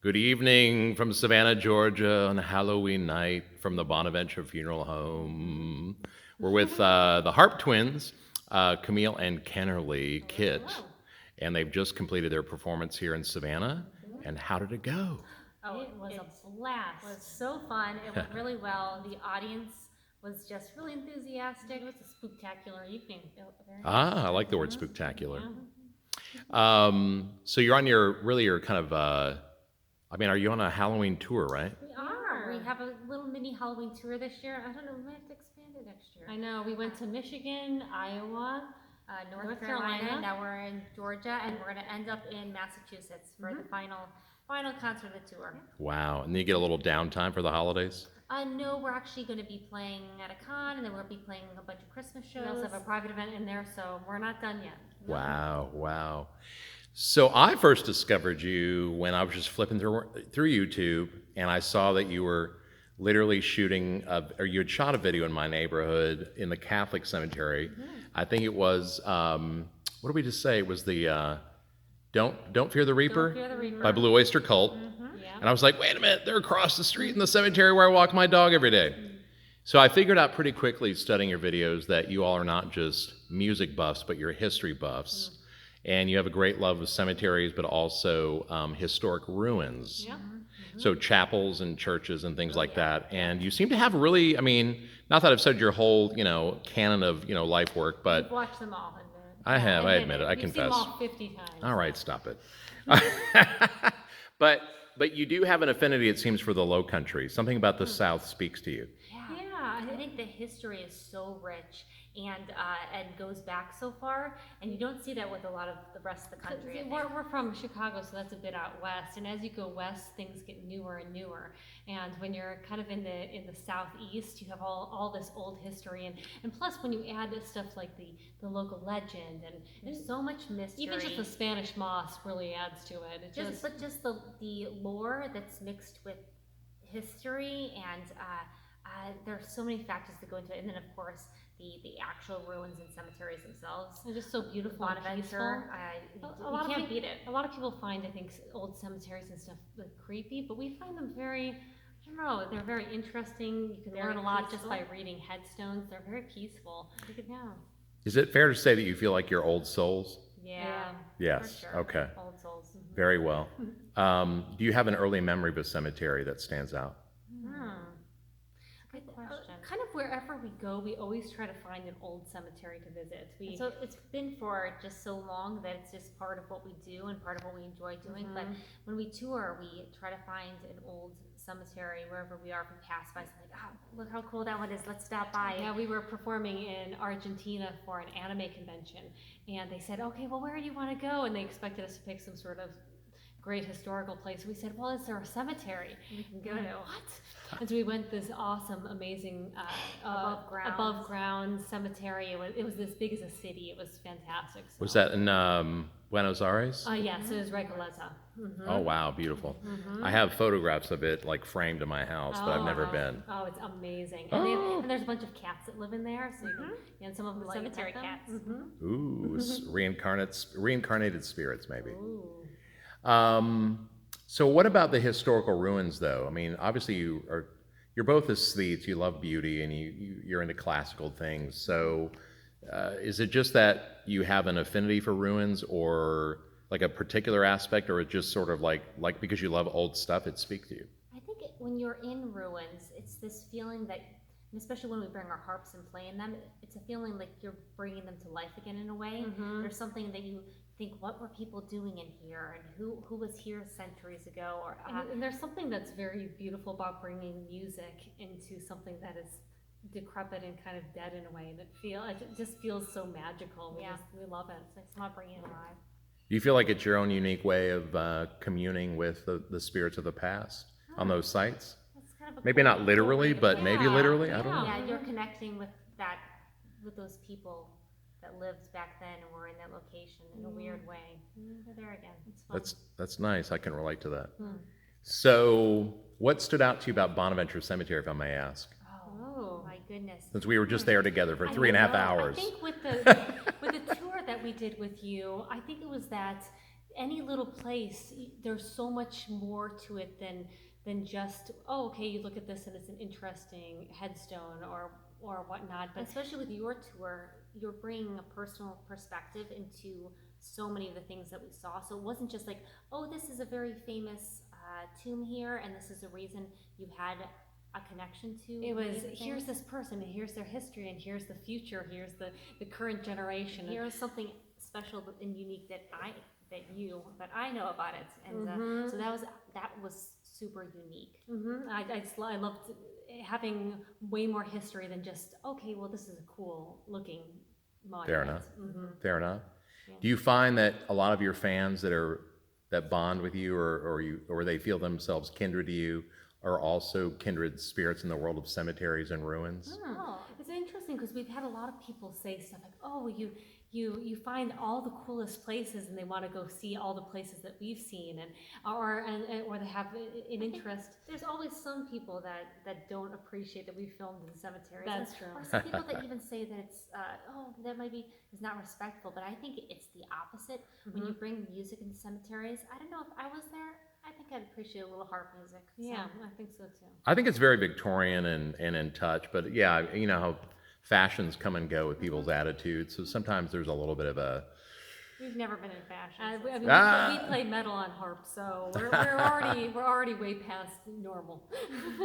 Good evening from Savannah, Georgia on Halloween night from the Bonaventure Funeral Home. We're with the Harp Twins, Camille and Kennerly Kit, and they've just completed their performance here in Savannah. And how did it go? Oh, it was a blast. It was so fun. It went really well. The audience was just really enthusiastic. It was a spectacular evening. I like the word spectacular. Yeah. So you're on your kind of, are you on a Halloween tour, right? We are. We have a little mini Halloween tour this year. I don't know. We might have to expand it next year. I know. We went to Michigan, Iowa, North Carolina. Now we're in Georgia, and we're going to end up in Massachusetts for the final concert of the tour. Wow. And then you get a little downtime for the holidays? No, we're actually going to be playing at a con, and then we'll be playing a bunch of Christmas shows. We also have a private event in there, so we're not done yet. Wow. So I first discovered you when I was just flipping through YouTube, and I saw that you were literally shooting, or you had shot a video in my neighborhood in the Catholic cemetery. I think it was, what did we just say? It was the Don't Fear the Reaper, by Blue Oyster Cult. Yeah. And I was like, wait a minute, they're across the street in the cemetery where I walk my dog every day. So I figured out pretty quickly studying your videos that you all are not just music buffs, but you're history buffs. And you have a great love of cemeteries, but also historic ruins. Yeah. So chapels and churches and things like that. And you seem to have really, not that I've said your whole, canon of, life work, but We've watched them all. I have, I admit it, I We've confess. seen them all 50 times. All right, stop it. But you do have an affinity, it seems, for the Low Country. Something about the South speaks to you. Yeah, I think the history is so rich and goes back so far, and you don't see that with a lot of the rest of the country. I think. We're from Chicago, so that's a bit out west. And as you go west, things get newer and newer. And when you're kind of in the southeast, you have all this old history, and plus when you add this stuff like the local legend and There's so much mystery. even just the Spanish moss really adds to it. It just But just the lore that's mixed with history, and there's so many factors that go into it. And then of course the actual ruins and cemeteries themselves. they're just so beautiful and peaceful. Bonaventure, you can't beat it. A lot of people find, I think, old cemeteries and stuff like creepy, but we find them very, I don't know, they're very interesting. You can Very learn a lot just peaceful. by reading headstones. They're very peaceful. Yeah. Is it fair to say that you feel like you're old souls? Yeah. Yes, For sure. okay. Old souls. Very well. Do you have an early memory of a cemetery that stands out? Good question. Kind of wherever we go, we always try to find an old cemetery to visit. So it's been for just so long that it's just part of what we do and part of what we enjoy doing. But when we tour, we try to find an old cemetery wherever we are. If we pass by, it's like, look how cool that one is. Let's stop by. Yeah, we were performing in Argentina for an anime convention, and they said, okay, well, where do you want to go? And they expected us to pick some sort of great historical place. We said, well, is there a cemetery We can go to. What? And so we went this awesome, amazing above ground cemetery. It was this big as a city. It was fantastic. So. Was that in Buenos Aires? Yes, it was Recoleta. Oh, wow, beautiful. I have photographs of it like framed in my house, but I've never been. Oh, it's amazing. Oh. And there's a bunch of cats that live in there, so you can, and some of them Cemetery like cats. Ooh, reincarnated spirits, maybe. Ooh. So what about the historical ruins, though? Obviously you're both aesthetes. You love beauty, and you're into classical things. So is it just that you have an affinity for ruins, or like a particular aspect, or it's just sort of like because you love old stuff, it speaks to you? I think when you're in ruins, it's this feeling that, and especially when we bring our harps and play in them, it's a feeling like you're bringing them to life again in a way. There's something that you think, what were people doing in here, and who was here centuries ago? Or And there's something that's very beautiful about bringing music into something that is decrepit and kind of dead in a way, and it just feels so magical. We love it. It's not bringing it alive. Do you feel like it's your own unique way of communing with the spirits of the past on those sites? That's kind of a Maybe cool- not literally, cool way to but put it. maybe literally. I don't know. Yeah, you're connecting with those people that lived back then and were in that location in a weird way. They're there again. It's fun. That's nice. I can relate to that. So, what stood out to you about Bonaventure Cemetery, if I may ask? Oh my goodness. Since we were just there together for I 3.5 know. hours. I think with the tour that we did with you, I think it was that any little place, there's so much more to it than just, oh, okay, you look at this and it's an interesting headstone or whatnot. But especially with your tour, you're bringing a personal perspective into so many of the things that we saw. So it wasn't just like, oh, this is a very famous tomb here, and this is the reason you had a connection to. it was, these here's things. this person, and here's their history, and here's the future, here's the current generation. Here's something special and unique that I know about it, and so that was super unique. I loved having way more history than just, okay, well, this is a cool looking monument. Fair enough. Fair enough. Yeah. Do you find that a lot of your fans that bond with you, or they feel themselves kindred to you, are also kindred spirits in the world of cemeteries and ruins? Oh, It's interesting because we've had a lot of people say stuff like, oh, you find all the coolest places, and they want to go see all the places that we've seen, or they have an interest. there's always some people that don't appreciate that we filmed in cemeteries. That's And- true. Or some people that even say that it's that maybe is not respectful, but I think it's the opposite. When you bring music into cemeteries, I don't know if I was there, I think I'd appreciate a little harp music. So. Yeah, I think so too. I think it's very Victorian and in touch, but yeah, you know how fashions come and go with people's attitudes, so sometimes there's a little bit of a, We've never been in fashion. I so- mean, we play metal on harp, so we're already way past normal.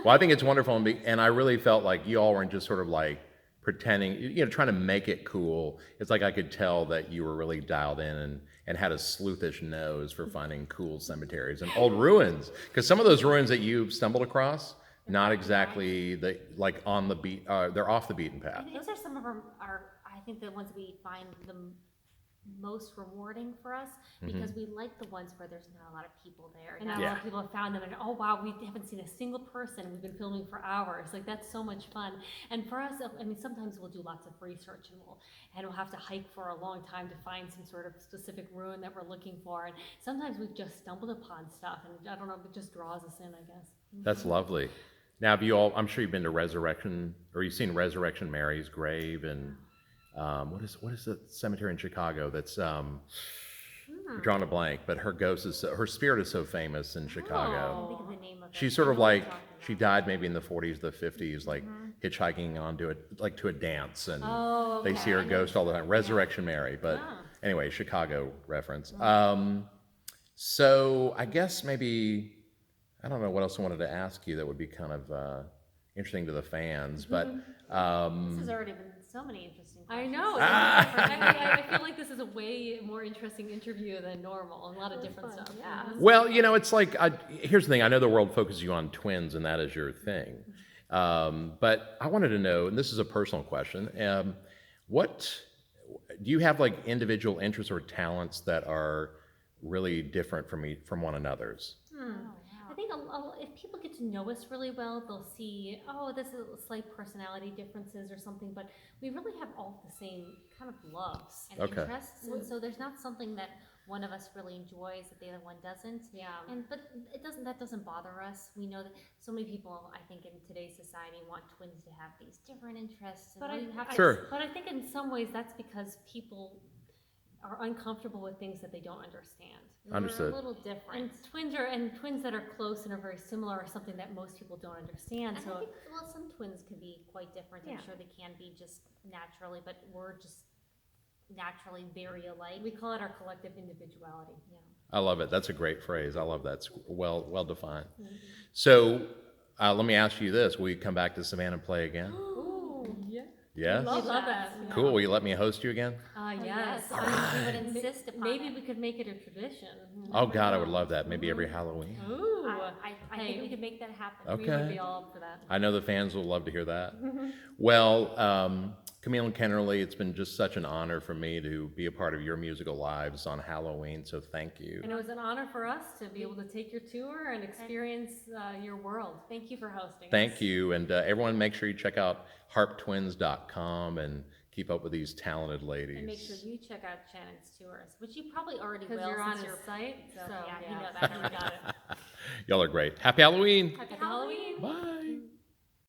well, I think it's wonderful, and I really felt like you all weren't just sort of like pretending, you know, trying to make it cool. It's like I could tell that you were really dialed in and had a sleuthish nose for finding cool cemeteries and old ruins, because some of those ruins that you've stumbled across, not exactly like on the beat, they're off the beaten path. And those are some of our I think the ones we find the most rewarding for us, because we like the ones where there's not a lot of people there. And a lot of people have found them, and oh wow, we haven't seen a single person. We've been filming for hours. Like, that's so much fun. And for us, I mean, sometimes we'll do lots of research, and we'll have to hike for a long time to find some sort of specific ruin that we're looking for. And sometimes we've just stumbled upon stuff, and I don't know, it just draws us in, I guess. That's lovely. Now, have you all, I'm sure you've been to Resurrection, or you've seen Resurrection Mary's grave, and what is the cemetery in Chicago that's, I'm drawing a blank, but her her spirit is so famous in I Chicago. can't think of the name of it. She's sort I of know what you're like, talking she about. died maybe in the 40s, the 50s, like hitchhiking onto it, like to a dance, and Oh, they see her okay. ghost all the time. Resurrection Mary, but Ah. anyway, Chicago reference. So I guess maybe, I don't know what else I wanted to ask you that would be kind of interesting to the fans, but This has already been so many interesting I questions. know. I feel like this is a way more interesting interview than normal. A lot of different fun, stuff. yeah. well, you know, it's like, here's the thing. I know the world focuses you on twins, and that is your thing. But I wanted to know, and this is a personal question, what do you have, like individual interests or talents that are really different from one another's? Oh, wow. I think if people get to know us really well, they'll see, oh, this is slight personality differences or something, but we really have all the same kind of loves. And Okay. interests, and so there's not something that one of us really enjoys that the other one doesn't. Yeah. But that doesn't bother us. We know that so many people, I think, in today's society want twins to have these different interests. And But we have to- Sure. But I think in some ways that's because people are uncomfortable with things that they don't understand. Understood. We're a little different. And twins that are close and are very similar are something that most people don't understand. And So I think, well, some twins can be quite different. Yeah. I'm sure they can be just naturally, but we're just naturally very alike. we call it our collective individuality. Yeah. I love it. That's a great phrase. I love that. It's well defined. So let me ask you this: will you come back to Savannah and play again? Ooh, yeah. Yes. Love that. Yeah. Cool. Will you let me host you again? Yes. All I We would mean, insist upon maybe it. we could make it a tradition. Oh God, I would love that. Maybe every Halloween. Ooh. I Hey, think we could make that happen. Okay. We would be all up for that. I know the fans will love to hear that. Well, Camille and Kennerly, it's been just such an honor for me to be a part of your musical lives on Halloween. So thank you. And it was an honor for us to be able to take your tour and experience your world. Thank you for hosting us. Thank you. And everyone, make sure you check out harptwins.com and keep up with these talented ladies. And make sure you check out Shannon's tours, which you probably already will Because you're on since his site. So, yeah, you know that. that. We got it. Y'all are great. Happy Halloween. Happy Happy Halloween. Bye.